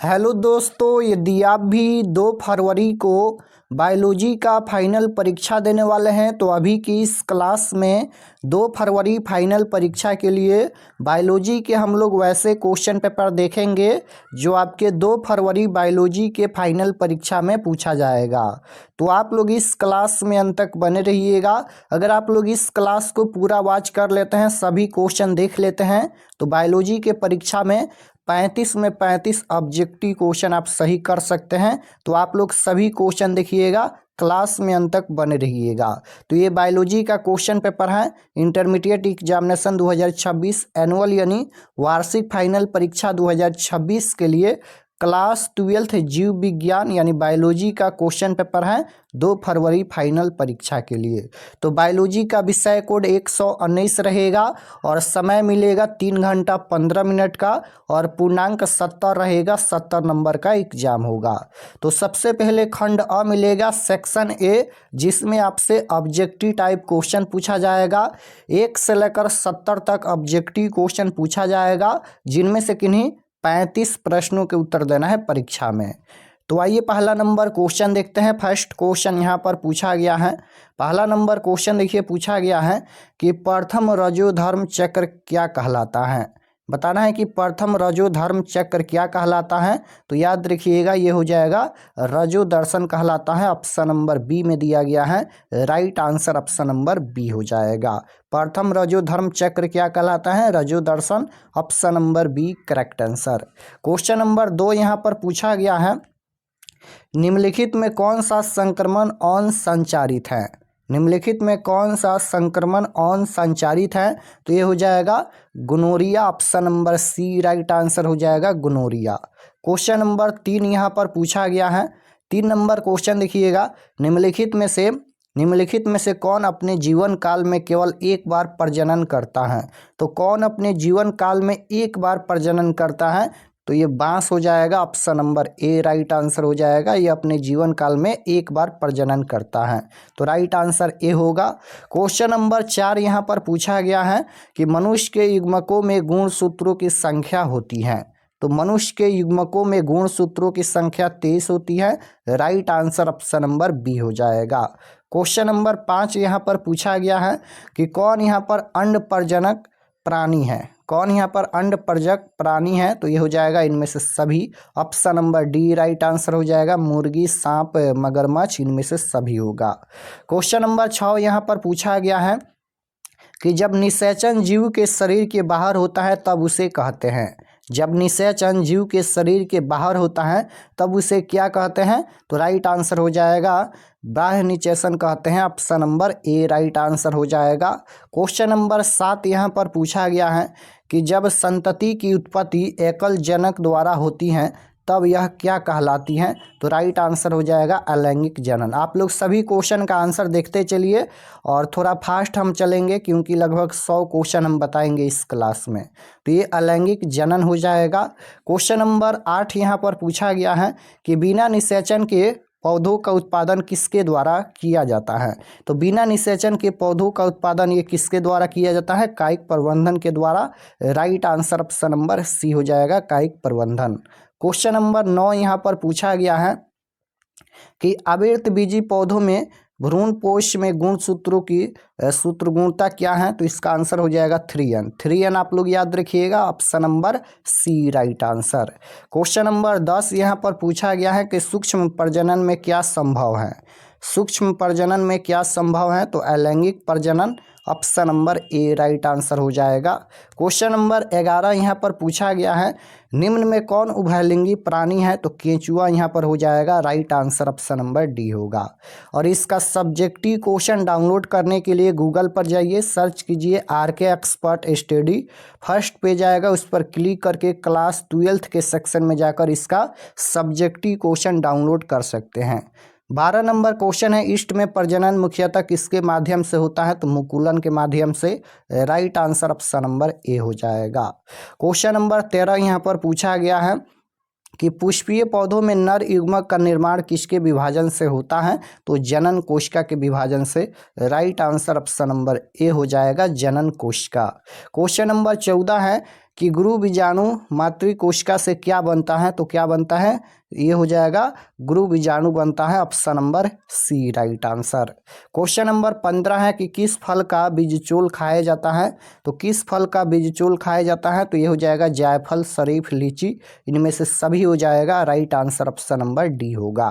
Hello दोस्तों, यदि आप भी 2 फरवरी को बायोलॉजी का फाइनल परीक्षा देने वाले हैं तो अभी की इस क्लास में 2 फरवरी फाइनल परीक्षा के लिए बायोलॉजी के हम लोग वैसे क्वेश्चन पेपर देखेंगे जो आपके 2 फरवरी बायोलॉजी के फाइनल परीक्षा में पूछा जाएगा। तो आप लोग इस क्लास में अंत तक बने रहिएगा। अगर आप लोग इस क्लास को पूरा वॉच कर लेते हैं, सभी क्वेश्चन देख लेते हैं, तो बायोलॉजी के परीक्षा में 35 में 35 ऑब्जेक्टिव क्वेश्चन आप सही कर सकते हैं। तो आप लोग सभी क्वेश्चन देखिएगा, क्लास में अंत तक बने रहिएगा। तो ये बायोलॉजी का क्वेश्चन पेपर है इंटरमीडिएट एग्जामिनेशन 2026 एनुअल यानी वार्षिक फाइनल परीक्षा 2026 के लिए क्लास 12th जीव विज्ञान यानी बायोलॉजी का क्वेश्चन पेपर है 2 फरवरी फाइनल परीक्षा के लिए। तो बायोलॉजी का विषय कोड 119 रहेगा और समय मिलेगा 3 घंटा 15 मिनट का और पूर्णांक 70 रहेगा। 70 नंबर का एग्जाम होगा। तो सबसे पहले खंड अ मिलेगा सेक्शन ए, जिसमें आपसे ऑब्जेक्टिव टाइप क्वेश्चन पूछा जाएगा। 1 से लेकर 70 तक ऑब्जेक्टिव क्वेश्चन पूछा जाएगा, जिनमें से किन्हीं 35 प्रश्नों के उत्तर देना है परीक्षा में। तो आइए पहला नंबर क्वेश्चन देखते हैं। फर्स्ट क्वेश्चन यहाँ पर पूछा गया है। पहला नंबर क्वेश्चन देखिए, पूछा गया है कि प्रथम रजोधर्म चक्र क्या कहलाता है। बताना है कि प्रथम रजोधर्म चक्र क्या कहलाता है। तो याद रखिएगा, ये हो जाएगा रजो दर्शन कहलाता है। ऑप्शन नंबर बी में दिया गया है। Right answer option number B हो जाएगा। प्रथम रजोधर्म चक्र क्या कहलाता है? रजो दर्शन। Option number B correct answer. Question number 2 यहाँ पर पूछा गया है, निम्नलिखित में कौन सा संक्रमण ऑन संचारित है। निम्नलिखित में कौन सा संक्रमण ऑन संचारित है? तो ये हो जाएगा gonorrhoea. Option number C right answer हो जाएगा गोनोरिया। क्वेश्चन नंबर 3 यहाँ पर पूछा गया है। 3 नंबर क्वेश्चन देखिएगा, निम्नलिखित में से कौन अपने जीवन काल में केवल एक बार प्रजनन करता है। तो कौन अपने जीवन काल में एक बार प्रजनन करता है? तो ये बांस हो जाएगा। Option number A right answer हो जाएगा। ये अपने जीवन काल में एक बार प्रजनन करता है, तो राइट आंसर ए होगा। क्वेश्चन नंबर 4 यहाँ पर पूछा गया है कि मनुष्य के युग्मकों में गुणसूत्रों की संख्या होती है। तो मनुष्य के युग्मकों में गुणसूत्रों की संख्या 23 होती है। Right answer option number B हो जाएगा। क्वेश्चन नंबर 5 यहाँ पर पूछा गया है कि कौन यहाँ पर अंड प्रजनक प्राणी है। कौन यहाँ पर अंड प्रजनक प्राणी है? तो ये हो जाएगा इनमें से सभी। Option number D right answer हो जाएगा। मुर्गी, सांप, मगरमच्छ, इनमें से सभी होगा। क्वेश्चन नंबर 6 यहाँ पर पूछा गया है कि जब निषेचन जीव के शरीर के बाहर होता है तब उसे कहते हैं। जब निषेचन जीव के शरीर के बाहर होता है तब उसे क्या कहते हैं? तो राइट आंसर हो जाएगा बाह्य निषेचन कहते हैं। Option number A right answer हो जाएगा। क्वेश्चन नंबर 7 यहाँ पर पूछा गया है कि जब संतति की उत्पत्ति एकल जनक द्वारा होती है तब यह क्या कहलाती है। तो राइट आंसर हो जाएगा अलैंगिक जनन। आप लोग सभी क्वेश्चन का आंसर देखते चलिए और थोड़ा फास्ट हम चलेंगे क्योंकि लगभग 100 क्वेश्चन हम बताएंगे इस क्लास में। तो ये अलैंगिक जनन हो जाएगा। क्वेश्चन नंबर 8 यहाँ पर पूछा गया है कि बिना निषेचन के पौधों का उत्पादन किसके द्वारा किया जाता है। तो बिना निषेचन के पौधों का उत्पादन ये किसके द्वारा किया जाता है? कायिक प्रबंधन के द्वारा। Right answer option number C हो जाएगा कायिक प्रबंधन। क्वेश्चन नंबर 9 यहाँ पर पूछा गया है कि आवृतबीजी पौधों में भ्रूण पोष में गुणसूत्रों की सूत्र गुणता क्या है। तो इसका आंसर हो जाएगा 3n। 3n आप लोग याद रखिएगा। Option number C right answer. Question number 10 यहाँ पर पूछा गया है कि सूक्ष्म प्रजनन में क्या संभव है। सूक्ष्म प्रजनन में क्या संभव है? तो अलैंगिक प्रजनन। Option number A right answer हो जाएगा। क्वेश्चन नंबर 11 यहाँ पर पूछा गया है, निम्न में कौन उभयलिंगी प्राणी है। तो केंचुआ यहाँ पर हो जाएगा। Right answer option number D होगा। और इसका सब्जेक्टिव क्वेश्चन डाउनलोड करने के लिए गूगल पर जाइए, सर्च कीजिए RK expert study. First page आएगा, उस पर क्लिक करके क्लास 12th के सेक्शन में जाकर इसका सब्जेक्टिव क्वेश्चन डाउनलोड कर सकते हैं। 12 नंबर क्वेश्चन है, ईस्ट में प्रजनन मुख्यतः किसके माध्यम से होता है। तो मुकुलन के माध्यम से। राइट आंसर ऑप्शन नंबर ए हो जाएगा। क्वेश्चन नंबर 13 यहाँ पर पूछा गया है कि पुष्पीय पौधों में नर युग्मक का निर्माण किसके विभाजन से होता है। तो जनन कोशिका के विभाजन से। राइट आंसर ऑप्शन नंबर ए हो जाएगा जनन कोशिका। क्वेश्चन नंबर 14 है कि गुरु बीजाणु मातृकोशिका से क्या बनता है, तो क्या बनता है, ये हो जाएगा गुरु बीजाणु बनता है, option number C right answer. Question number 15 है कि किस फल का बीजचोल खाया जाता है, तो किस फल का बीजचोल खाया जाता है, तो ये हो जाएगा जायफल, शरीफ, लीची, इनमें से सभी हो जाएगा, right answer option number D होगा।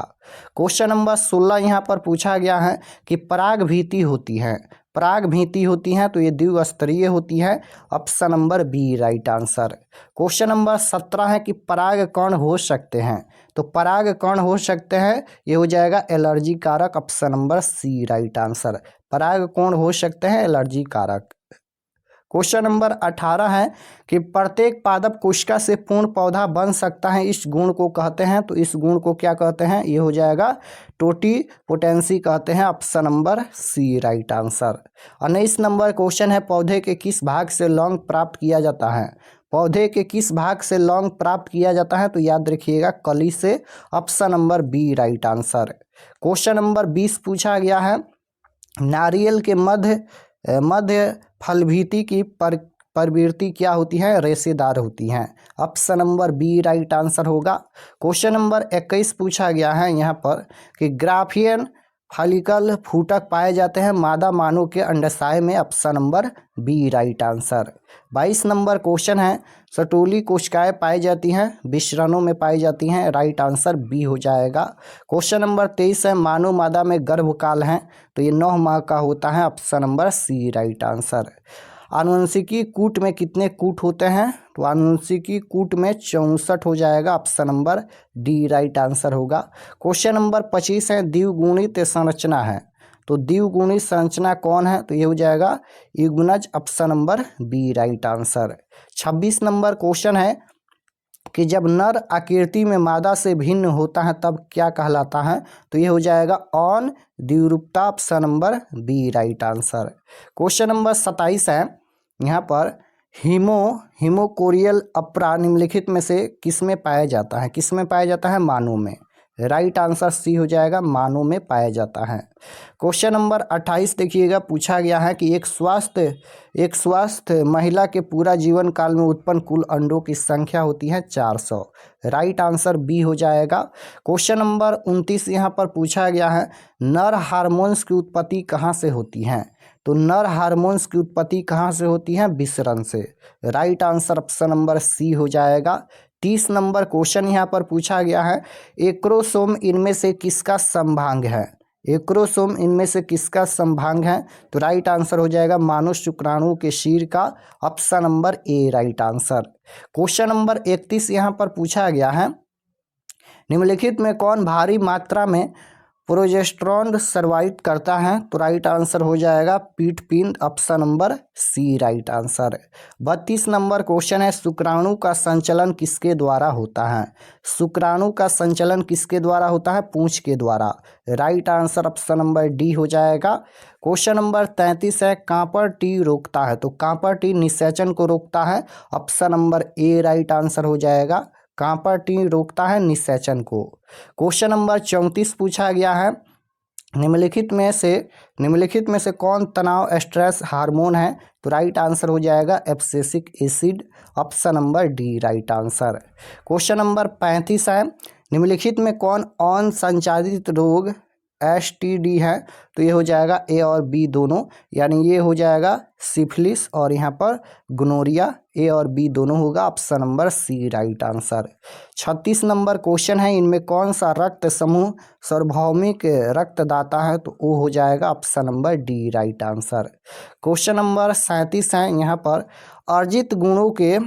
क्वेश्चन नंबर 16 यहाँ पर पूछा गया है कि पराग भीति होती है, पराग भीति होती है तो ये द्विस्तरीय होती है, option number B right answer. Question number 17 है कि पराग कण हो सकते हैं, तो पराग कण हो सकते हैं, ये हो जाएगा एलर्जी कारक, option number C right answer. पराग कण हो सकते हैं एलर्जी कारक। क्वेश्चन नंबर 18 है कि प्रत्येक पादप कोशिका से पूर्ण पौधा बन सकता है, इस गुण को कहते हैं, तो इस गुण को क्या कहते हैं, ये हो जाएगा टोटिपोटेंसी कहते हैं, option number C right answer. 19 number question है पौधे के किस भाग से लौंग प्राप्त किया जाता है, पौधे के किस भाग से लौंग प्राप्त किया जाता है, तो याद रखिएगा कली से, option number B right answer. Question number 20 पूछा गया है नारियल के मध्य फलभीति की प्रवृत्ति क्या होती है, रेशेदार होती हैं, option number B right answer होगा। क्वेश्चन नंबर 21 पूछा गया है यहाँ पर कि ग्राफियन फॉलिकल फूटक पाए जाते हैं मादा मानव के अंडाशय में, option number B right answer. 22 number question है सटोली कोशिकाएं पाई जाती हैं, विषरणों में पाई जाती हैं, राइट आंसर बी हो जाएगा। क्वेश्चन नंबर 23 है मानव मादा में गर्भकाल है, तो ये 9 माह का होता है, option number C right answer. आनुवंशिकी कूट में कितने कूट होते हैं, तो आनुवंशिकी कूट में 64 हो जाएगा, option number D right answer होगा। क्वेश्चन नंबर 25 है द्विगुणित संरचना है, तो द्विगुणित संरचना कौन है, तो ये हो जाएगा इग्नज, option number B right answer. 26 number question है कि जब नर आकृति में मादा से भिन्न होता है तब क्या कहलाता है, तो ये हो जाएगा ऑन द्विरूपता, option number B right answer. Question number 27 है यहाँ पर हिमोकोरियल अपरा निम्नलिखित में से किस में पाया जाता है, किस में पाया जाता है, मानव में, राइट आंसर सी हो जाएगा, मानव में पाया जाता है। क्वेश्चन नंबर 28 देखिएगा पूछा गया है कि एक स्वस्थ महिला के पूरा जीवन काल में उत्पन्न कुल अंडों की संख्या होती है 400, राइट आंसर बी हो जाएगा। क्वेश्चन नंबर 29 यहाँ पर पूछा गया है नर हार्मोन्स की उत्पत्ति कहाँ से होती है, तो नर हार्मोन्स की उत्पत्ति कहाँ से होती है, विसरण से, right answer option number C हो जाएगा। 30 नंबर क्वेश्चन यहाँ पर पूछा गया है एक्रोसोम इनमें से किसका समभाग है, एक्रोसोम इनमें से किसका समभाग है, तो राइट आंसर हो जाएगा मानव शुक्राणु के शीर का, option number A right answer. Question number 31 यहाँ पर पूछा गया है निम्नलिखित में कौन भारी मात्रा में प्रोजेस्टेरॉन सर्वाइव करता है, तो राइट आंसर हो जाएगा पीठ पिंड, option number C right answer. 32 number question है शुक्राणु का संचलन किसके द्वारा होता है, शुक्राणु का संचलन किसके द्वारा होता है, पूंछ के द्वारा, right answer option number D हो जाएगा। क्वेश्चन नंबर 33 है कांपर टी रोकता है, तो कांपर टी निषेचन को रोकता है, option number A right answer हो जाएगा, कांपर टी रोकता है निषेचन को। क्वेश्चन नंबर 34 पूछा गया है निम्नलिखित में से कौन तनाव स्ट्रेस हार्मोन है, तो राइट आंसर हो जाएगा abscisic acid, option number D right answer. Question number 35 है निम्नलिखित में कौन अन संचारित रोग STD है, तो ये हो जाएगा ए और बी दोनों, यानी ये हो जाएगा सिफिलिस और यहाँ पर गोनोरिया, ए और बी दोनों होगा, option number C right answer. 36 number question है इनमें कौन सा रक्त समूह सार्वभौमिक रक्तदाता है, तो वो हो जाएगा option number D right answer. Question number 37 है यहाँ पर अर्जित गुणों के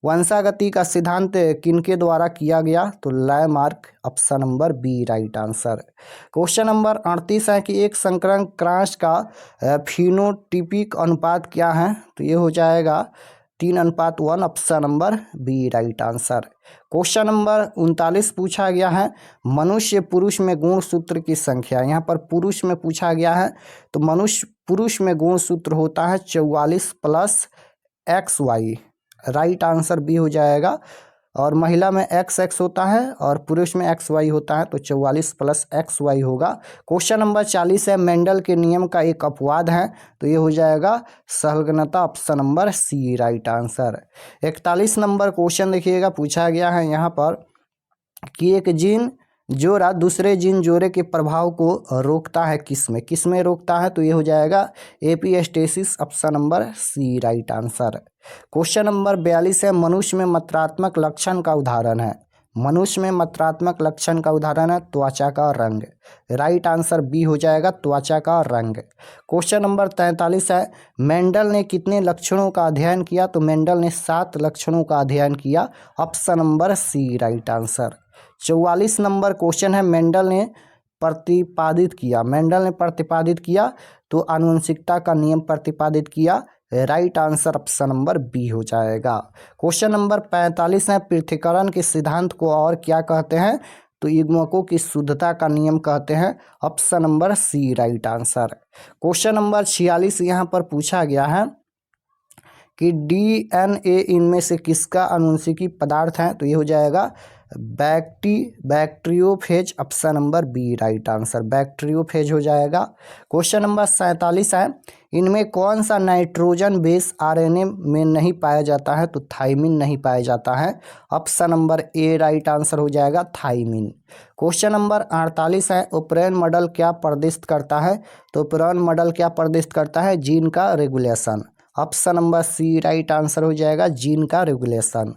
वंशागति का सिद्धांत किनके द्वारा किया गया, तो Lamarck, option number B right answer. Question number 38 है कि एक संकरण क्रॉस का फिनोटिपिक अनुपात क्या है, तो ये हो जाएगा 3:1, option number B right answer. Question number 39 पूछा गया है मनुष्य पुरुष में गुणसूत्र की संख्या, यहाँ पर पुरुष में पूछा गया है, तो मनुष्य पुरुष में गुणसूत्र होता है 44 + XY, राइट आंसर बी हो जाएगा, और महिला में XX होता है और पुरुष में XY होता है, तो 44 + XY होगा। क्वेश्चन नंबर 40 है, मेंडल के नियम का एक अपवाद है, तो ये हो जाएगा संलग्नता, option number C right answer. 41 number question देखिएगा, पूछा गया है यहाँ पर कि एक जीन जोड़ा दूसरे जीन जोड़े के प्रभाव को रोकता है, किसमें रोकता है, तो ये हो जाएगा epistasis, option number C right answer. Question number 42 है, मनुष्य में मात्रात्मक लक्षण का उदाहरण है, मनुष्य में मात्रात्मक लक्षण का उदाहरण है त्वचा का रंग, राइट आंसर बी हो जाएगा त्वचा का रंग। क्वेश्चन नंबर 43 है, मेंडल ने कितने लक्षणों का अध्ययन किया, तो मेंडल ने 7 लक्षणों का अध्ययन किया, option number C right answer. 44 number question है, मेंडल ने प्रतिपादित किया तो आनुवंशिकता का नियम प्रतिपादित किया, right answer option number B हो जाएगा। क्वेश्चन नंबर 45 है, पृथक्करण के सिद्धांत को और क्या कहते हैं, तो युग्मकों की शुद्धता का नियम कहते हैं, option number C right answer. Question number 46 यहाँ पर पूछा गया है कि DNA इनमें से किसका आनुवंशिकी पदार्थ है, तो ये हो जाएगा bacteriophage, option number B right answer, bacteriophage हो जाएगा। क्वेश्चन नंबर 47 है, इनमें कौन सा नाइट्रोजन बेस RNA में नहीं पाया जाता है, तो थाइमिन नहीं पाया जाता है, option number A right answer हो जाएगा थाइमिन। क्वेश्चन नंबर 48 है, ओपेरॉन मॉडल क्या प्रदर्शित करता है, तो ओपेरॉन मॉडल क्या प्रदर्शित करता है, जीन का regulation, option number C right answer हो जाएगा जीन का रेगुलेशन।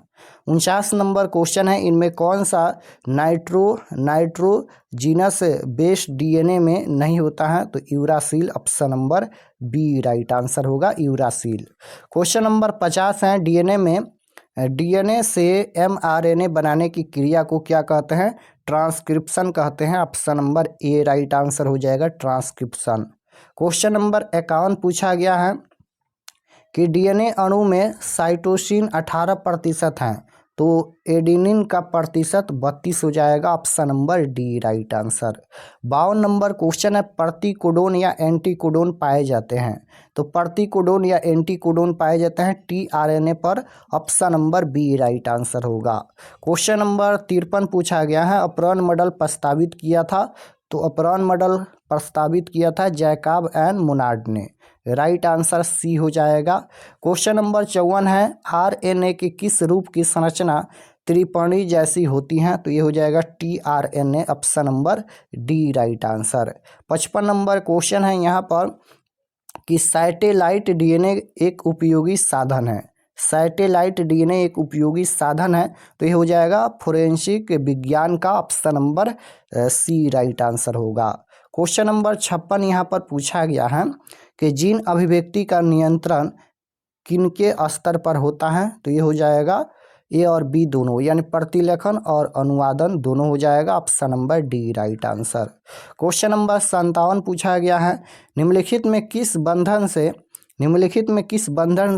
49 नंबर क्वेश्चन है, इनमें कौन सा नाइट्रोजीनस बेस्ड DNA में नहीं होता है, तो uracil, option number B right answer होगा यूरासिल। क्वेश्चन नंबर 50 है, DNA से mRNA बनाने की क्रिया को क्या कहते हैं, ट्रांसक्रिप्शन कहते हैं, option number A right answer हो जाएगा ट्रांसक्रिप्शन। क्वेश्चन नंबर 51 पूछा गया है कि DNA अणु में साइटोसिन 18% है, तो एडेनिन का प्रतिशत 32 हो जाएगा, option number D right answer. 52 number question है, प्रतिकोडोन या एंटीकोडोन पाए जाते हैं, तो प्रतिकोडोन या एंटीकोडोन पाए जाते हैं tRNA पर, option number B right answer होगा। क्वेश्चन नंबर 53 पूछा गया है, ओपेरॉन मॉडल प्रस्तावित किया था, तो ओपेरॉन मॉडल प्रस्तावित किया था जैकब एंड मोनार्ड ने, राइट आंसर सी हो जाएगा। क्वेश्चन नंबर 54 है, RNA के किस रूप की संरचना त्रिपर्णी जैसी होती हैं, तो ये हो जाएगा tRNA, option number D right answer. 55 number question है यहाँ पर कि सैटेलाइट DNA एक उपयोगी साधन है, सैटेलाइट DNA एक उपयोगी साधन है, तो ये हो जाएगा फोरेंसिक विज्ञान का, option number C right answer होगा। क्वेश्चन नंबर 56 यहाँ पर पूछा गया है कि जीन अभिव्यक्ति का नियंत्रण किनके स्तर पर होता है, तो ये हो जाएगा ए और बी दोनों, यानी प्रतिलेखन और अनुवादन दोनों हो जाएगा, option number D right answer. Question number 57 पूछा गया है, निम्नलिखित में किस बंधन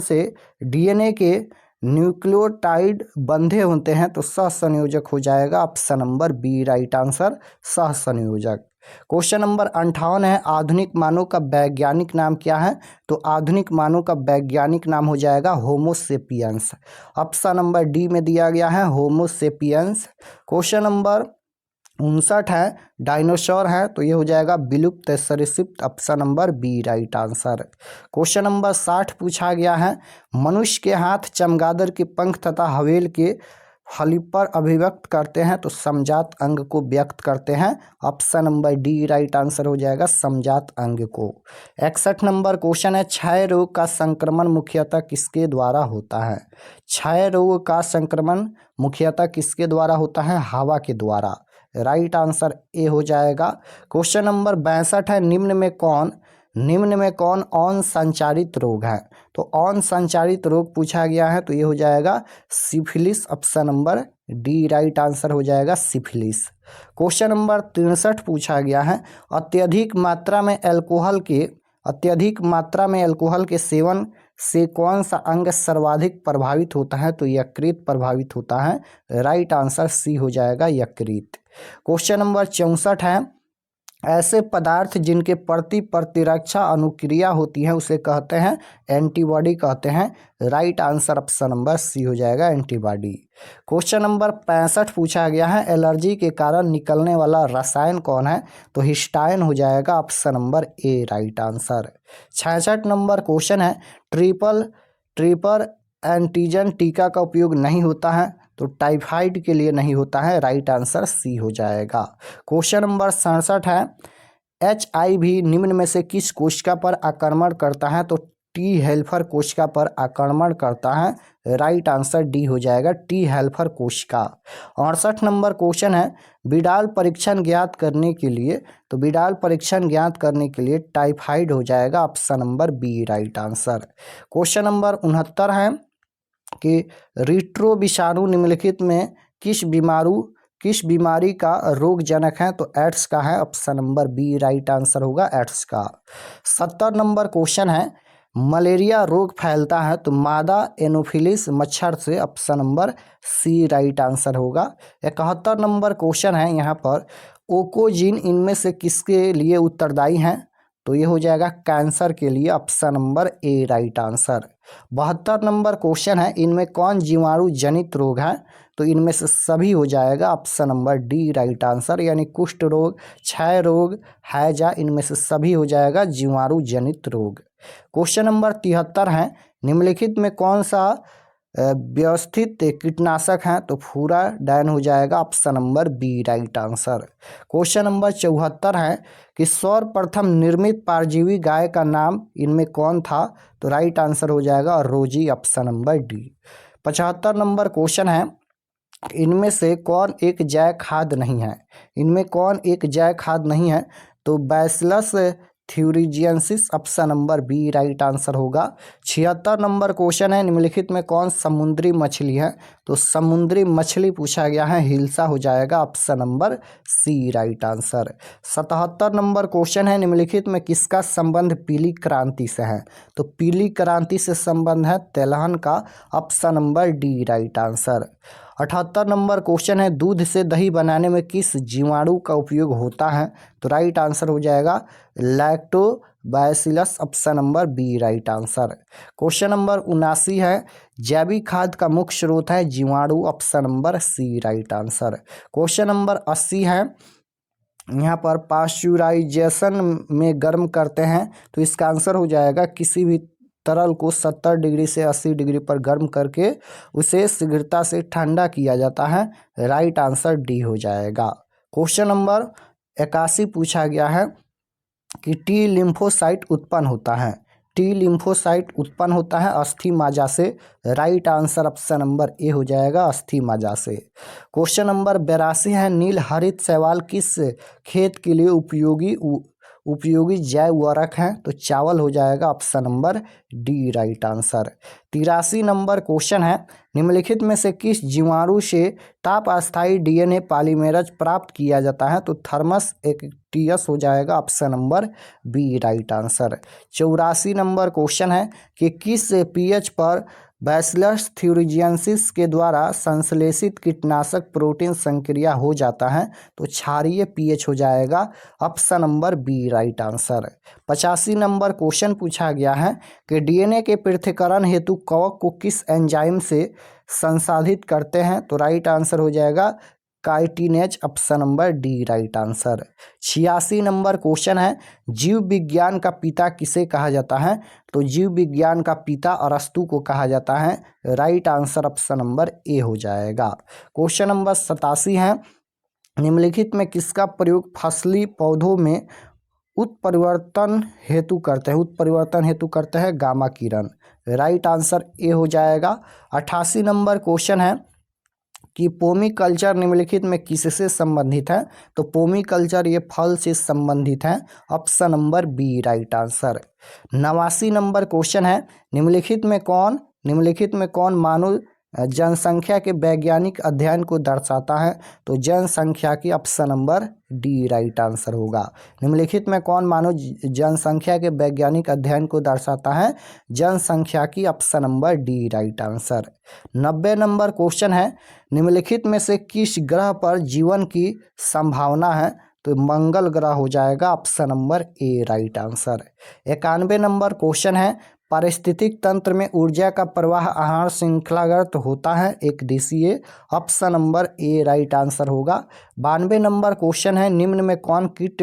से DNA के न्यूक्लियोटाइड बंधे होते हैं, तो सहसंयोजक हो जाएगा, option number B right answer सहसंयोजक। क्वेश्चन नंबर 58 है, आधुनिक मानव का वैज्ञानिक नाम क्या है, तो आधुनिक मानव का वैज्ञानिक नाम हो जाएगा होमोसेपियंस, ऑप्शन नंबर डी में दिया गया है होमोसेपियंस। क्वेश्चन नंबर 59 है, डायनासोर है, तो ये हो जाएगा विलुप्त सरीसृप, option number B right answer. Question number 60 पूछा गया है, मनुष्य के हाथ चमगादड़ के पंख तथा हवेल के हलिपर अभिव्यक्त करते हैं, तो समजात अंग को व्यक्त करते हैं, option number D right answer हो जाएगा समजात अंग को। 61 नंबर क्वेश्चन है, क्षय रोग का संक्रमण मुख्यतः किसके द्वारा होता है, क्षय रोग का संक्रमण मुख्यतः किसके द्वारा होता है, हवा के द्वारा, राइट आंसर ए हो जाएगा। क्वेश्चन नंबर 62 है, निम्न में कौन ऑन संचारित रोग है, तो ऑन संचारित रोग पूछा गया है, तो ये हो जाएगा syphilis, option number D right answer हो जाएगा सिफिलिस। क्वेश्चन नंबर 63 पूछा गया है, अत्यधिक मात्रा में अल्कोहल के सेवन से कौन सा अंग सर्वाधिक प्रभावित होता है, तो यकृत प्रभावित होता है, राइट आंसर सी हो जाएगा यकृत। क्वेश्चन नंबर 64 है, ऐसे पदार्थ जिनके प्रति प्रतिरक्षा अनुक्रिया होती है उसे कहते हैं एंटीबॉडी कहते हैं। Right answer option number C हो जाएगा, एंटीबॉडी। क्वेश्चन नंबर 65 पूछा गया है, एलर्जी के कारण निकलने वाला रसायन कौन है? तो हिस्टाइन हो जाएगा, option number A right answer. 66 number question है, ट्रिपल एंटीजन टीका का उपयोग नहीं होता है? तो टाइफाइड के लिए नहीं होता है, राइट आंसर सी हो जाएगा। क्वेश्चन नंबर 67 है, HIV निम्न में से किस कोशिका पर आक्रमण करता है? तो टी हेल्पर कोशिका पर आक्रमण करता है, राइट आंसर डी हो जाएगा, टी हेल्पर कोशिका। 68 नंबर क्वेश्चन है, विडाल परीक्षण ज्ञात करने के लिए, तो विडाल परीक्षण ज्ञात करने के लिए टाइफाइड हो जाएगा, option number B right answer. Question number 69 है कि रिट्रो विषाणु निम्नलिखित में किस बीमारी का रोगजनक है? तो एड्स का है, option number B right answer होगा, एड्स का। 70 नंबर क्वेश्चन है, मलेरिया रोग फैलता है तो मादा एनोफिलिस मच्छर से, option number C right answer होगा। 71 नंबर क्वेश्चन है यहाँ पर, ओकोजिन इनमें से किसके लिए उत्तरदायी हैं? तो ये हो जाएगा कैंसर के लिए, option number A right answer. 72 number question है, इनमें कौन जीवाणु जनित रोग है? तो इनमें से सभी हो जाएगा, option number D right answer, यानी कुष्ठ रोग, क्षय रोग, हैजा, इनमें से सभी हो जाएगा जीवाणु जनित रोग। क्वेश्चन नंबर 73 है, निम्नलिखित में कौन सा व्यवस्थित कीटनाशक है? तो फुराडाइन हो जाएगा, option number B right answer. Question number 74 है कि सर्वप्रथम निर्मित परजीवी गाय का नाम इनमें कौन था? तो राइट आंसर हो जाएगा रोजी, option number D. 75 number question है, इनमें से कौन एक जैव खाद नहीं है? इनमें कौन एक जैव खाद नहीं है? तो Bacillus thuringiensis, option number B right answer होगा। 76 नंबर क्वेश्चन है, निम्नलिखित में कौन समुद्री मछली है? तो समुद्री मछली पूछा गया है, हिल्सा हो जाएगा, option number C right answer. 77 number question है, निम्नलिखित में किसका संबंध पीली क्रांति से है? तो पीली क्रांति से संबंध है तेलहन का, option number D right answer. 78 number question है, दूध से दही बनाने में किस जीवाणु का उपयोग होता है? तो राइट आंसर हो जाएगा lactobacillus, option number B right answer. Question number 79 है, जैविक खाद का मुख्य स्रोत है जीवाणु, option number C right answer. Question number 80 है, यहाँ पर पास्चुराइजेशन में गर्म करते हैं, तो इसका आंसर हो जाएगा किसी भी तरल को 70 डिग्री से 80 डिग्री पर गर्म करके उसे शीघ्रता से ठंडा किया जाता है, राइट आंसर डी हो जाएगा। क्वेश्चन नंबर 81 पूछा गया है कि टी लिम्फोसाइट उत्पन्न होता है, टी लिम्फोसाइट उत्पन्न होता है अस्थि मज्जा से, राइट आंसर ऑप्शन नंबर ए हो जाएगा, अस्थि मज्जा से। क्वेश्चन नंबर 82 है, नील हरित शैवाल किस खेत के लिए उपयोगी जैव उर्वरक हैं? तो चावल हो जाएगा, option number D right answer. 83 number question है, निम्नलिखित में से किस जीवाणु से ताप अस्थायी DNA पॉलीमरेज प्राप्त किया जाता है? तो थर्मस एक्टियस हो जाएगा, option number B right answer. 84 number question है कि किस pH पर बैसिलस थ्यूरिजियंसिस के द्वारा संश्लेषित कीटनाशक प्रोटीन संक्रिया हो जाता है? तो क्षारीय pH हो जाएगा, option number B right answer. 85 number question पूछा गया है कि DNA के पृथक्करण हेतु कवक को किस एंजाइम से संसाधित करते हैं? तो राइट आंसर हो जाएगा chitinase, option number D right answer. 86 number question है, जीव विज्ञान का पिता किसे कहा जाता है? तो जीव विज्ञान का पिता अरस्तु को कहा जाता है, राइट आंसर ऑप्शन नंबर ए हो जाएगा। क्वेश्चन नंबर 87 है, निम्नलिखित में किसका प्रयोग फसली पौधों में उत्परिवर्तन हेतु करते हैं gamma Kiran, right answer A हो जाएगा। 88 नंबर क्वेश्चन है कि पोमी कल्चर निम्नलिखित में किससे संबंधित है? तो पोमी कल्चर ये फल से संबंधित है, option number B right answer. 89 number question है, निम्नलिखित में कौन मानव जनसंख्या के वैज्ञानिक अध्ययन को दर्शाता है? तो जनसंख्या की, option number D right answer होगा। निम्नलिखित में कौन मानव जनसंख्या के वैज्ञानिक अध्ययन को दर्शाता है? जनसंख्या की, option number D right answer. 90 number question है, निम्नलिखित में से किस ग्रह पर जीवन की संभावना है? तो मंगल ग्रह हो जाएगा option number A right answer. 91 number question है, पारिस्थितिक तंत्र में ऊर्जा का प्रवाह आहार श्रृंखलागत होता है एक दिशीय, option number A right answer होगा। 92 नंबर क्वेश्चन है, निम्न में कौन कीट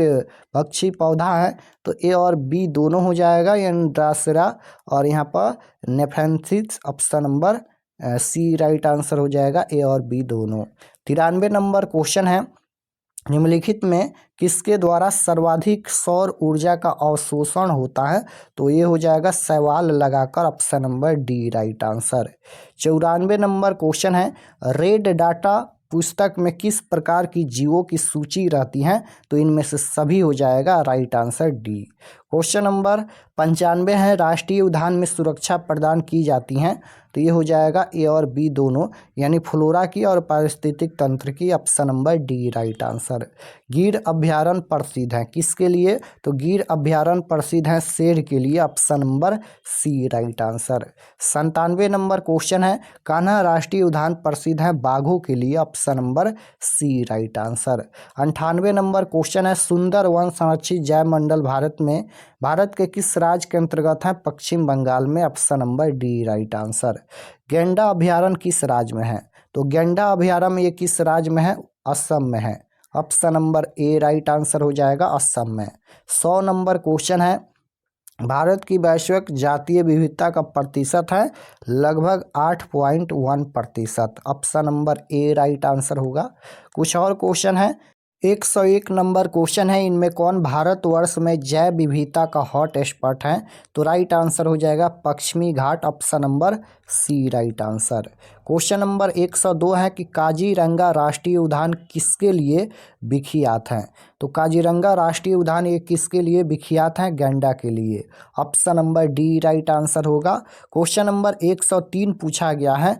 पक्षी पौधा है? तो ए और बी दोनों हो जाएगा, यानी ड्रासरा और यहाँ पर nepenthes, option number C right answer हो जाएगा, ए और बी दोनों। 93 नंबर क्वेश्चन है, निम्नलिखित में किसके द्वारा सर्वाधिक सौर ऊर्जा का अवशोषण होता है? तो ये हो जाएगा सवाल लगाकर, option number D right answer. 94 number question है, रेड डाटा पुस्तक में किस प्रकार की जीवों की सूची रहती है? तो इनमें से सभी हो जाएगा right answer D. Question number 95 है, राष्ट्रीय उद्यान में सुरक्षा प्रदान की जाती हैं? तो ये हो जाएगा ए और बी दोनों, यानी फ्लोरा की और पारिस्थितिक तंत्र की, option number D right answer. गिर अभ्यारण्य प्रसिद्ध है किसके लिए? तो गिर अभ्यारण्य प्रसिद्ध है शेर के लिए, option number C right answer. 97 number question है, कान्हा राष्ट्रीय उद्यान प्रसिद्ध है बाघों के लिए, option number C right answer. 98 number question है, सुंदर वन संरक्षित जैव मंडल भारत के किस राज्य के अंतर्गत है? पश्चिम बंगाल में, option number D right answer. गेंडा अभ्यारण्य किस राज्य में है? तो गेंडा अभ्यारण्य ये किस राज्य में है? असम में है, option number A right answer हो जाएगा, असम में। 100 नंबर क्वेश्चन है, भारत की वैश्विक जातीय विविधता का प्रतिशत है? लगभग 8.1%, option number A right answer होगा। कुछ और क्वेश्चन है, 101 नंबर क्वेश्चन है, इनमें कौन भारतवर्ष में जैव विविधता का हॉट स्पॉट है? तो राइट आंसर हो जाएगा पश्चिमी घाट, option number C right answer. Question number 102 है कि काजीरंगा राष्ट्रीय उद्यान किसके लिए विख्यात है? तो काजीरंगा राष्ट्रीय उद्यान ये किसके लिए विख्यात है? गैंडा के लिए, option number D right answer होगा। क्वेश्चन नंबर 103 पूछा गया है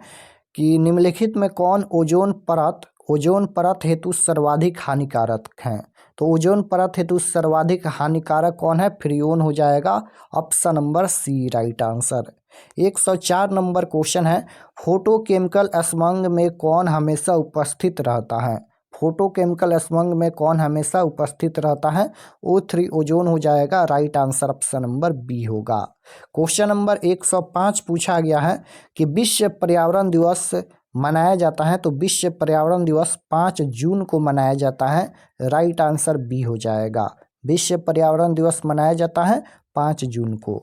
कि निम्नलिखित में कौन ओजोन परत हेतु सर्वाधिक हानिकारक हैं? तो ओजोन परत हेतु सर्वाधिक हानिकारक कौन है? फ्रियोन हो जाएगा, option number C right answer. 104 number question है, फोटोकेमिकल स्मग में कौन हमेशा उपस्थित रहता है? फोटोकेमिकल स्मग में कौन हमेशा उपस्थित रहता है? O3 ओजोन हो जाएगा, right answer option number B होगा। क्वेश्चन नंबर 105 पूछा गया है कि विश्व पर्यावरण दिवस मनाया जाता है? तो विश्व पर्यावरण दिवस 5 जून को मनाया जाता है, राइट आंसर बी हो जाएगा। विश्व पर्यावरण दिवस मनाया जाता है 5 जून को।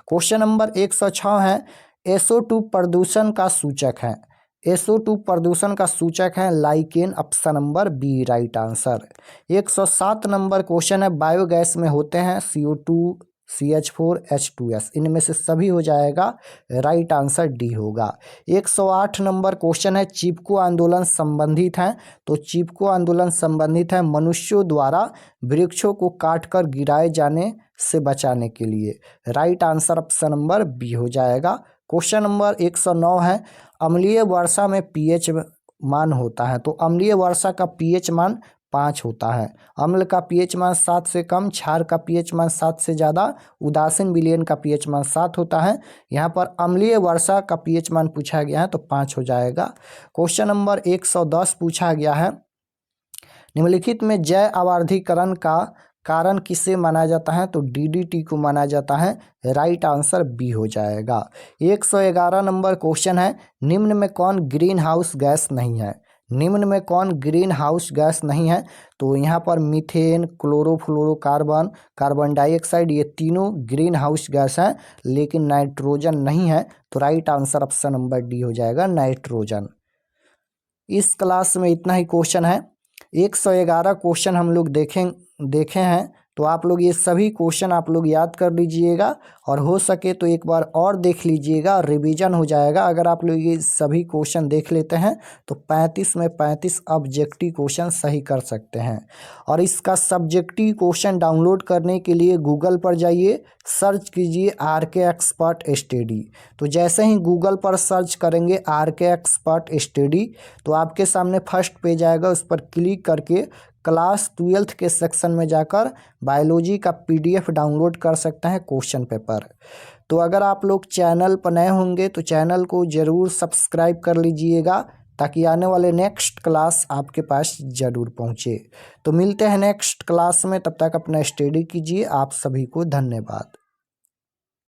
क्वेश्चन नंबर 106 है, SO2 प्रदूषण का सूचक है? SO2 प्रदूषण का सूचक है lichen, option number B right answer. 107 number question है, बायोगैस में होते हैं CO2, CH4, H2S, इनमें से सभी हो जाएगा, राइट आंसर डी होगा। 108 नंबर क्वेश्चन है, चिपको आंदोलन संबंधित है? तो चिपको आंदोलन संबंधित है मनुष्यों द्वारा वृक्षों को काटकर गिराए जाने से बचाने के लिए, right answer option number B हो जाएगा। क्वेश्चन नंबर 109 है, अम्लीय वर्षा में pH मान होता है? तो अम्लीय वर्षा का pH मान 5 होता है, अम्ल का pH मान 7 से कम, क्षार का pH मान 7 से ज़्यादा, उदासीन विलयन का pH मान 7 होता है। यहाँ पर अम्लीय वर्षा का pH मान पूछा गया है तो 5 हो जाएगा। क्वेश्चन नंबर 110 पूछा गया है, निम्नलिखित में जैव आवर्धीकरण का कारण किसे माना जाता है? तो DDT को माना जाता है, राइट आंसर बी हो जाएगा। 111 नंबर क्वेश्चन है, निम्न में कौन ग्रीन हाउस गैस नहीं है? निम्न में कौन ग्रीन हाउस गैस नहीं है? तो यहाँ पर मीथेन, क्लोरोफ्लोरोकार्बन, कार्बन डाइऑक्साइड, ये तीनों ग्रीन हाउस गैस हैं, लेकिन नाइट्रोजन नहीं है, तो right answer option number D हो जाएगा, नाइट्रोजन। इस क्लास में इतना ही क्वेश्चन है, 111 क्वेश्चन हम लोग देखे हैं, तो आप लोग ये सभी क्वेश्चन आप लोग याद कर लीजिएगा और हो सके तो एक बार और देख लीजिएगा, रिवीजन हो जाएगा। अगर आप लोग ये सभी क्वेश्चन देख लेते हैं तो 35 में 35 ऑब्जेक्टिव क्वेश्चन सही कर सकते हैं। और इसका सब्जेक्टिव क्वेश्चन डाउनलोड करने के लिए गूगल पर जाइए, सर्च कीजिए RK एक्सपर्ट स्टडी। तो जैसे ही गूगल पर सर्च करेंगे RK एक्सपर्ट स्टडी, तो आपके सामने फर्स्ट पेज आएगा, उस पर क्लिक करके क्लास 12th के सेक्शन में जाकर बायोलॉजी का PDF डाउनलोड कर सकते हैं, क्वेश्चन पेपर। तो अगर आप लोग चैनल पर नए होंगे तो चैनल को ज़रूर सब्सक्राइब कर लीजिएगा, ताकि आने वाले नेक्स्ट क्लास आपके पास ज़रूर पहुँचे। तो मिलते हैं नेक्स्ट क्लास में, तब तक अपना स्टडी कीजिए। आप सभी को धन्यवाद।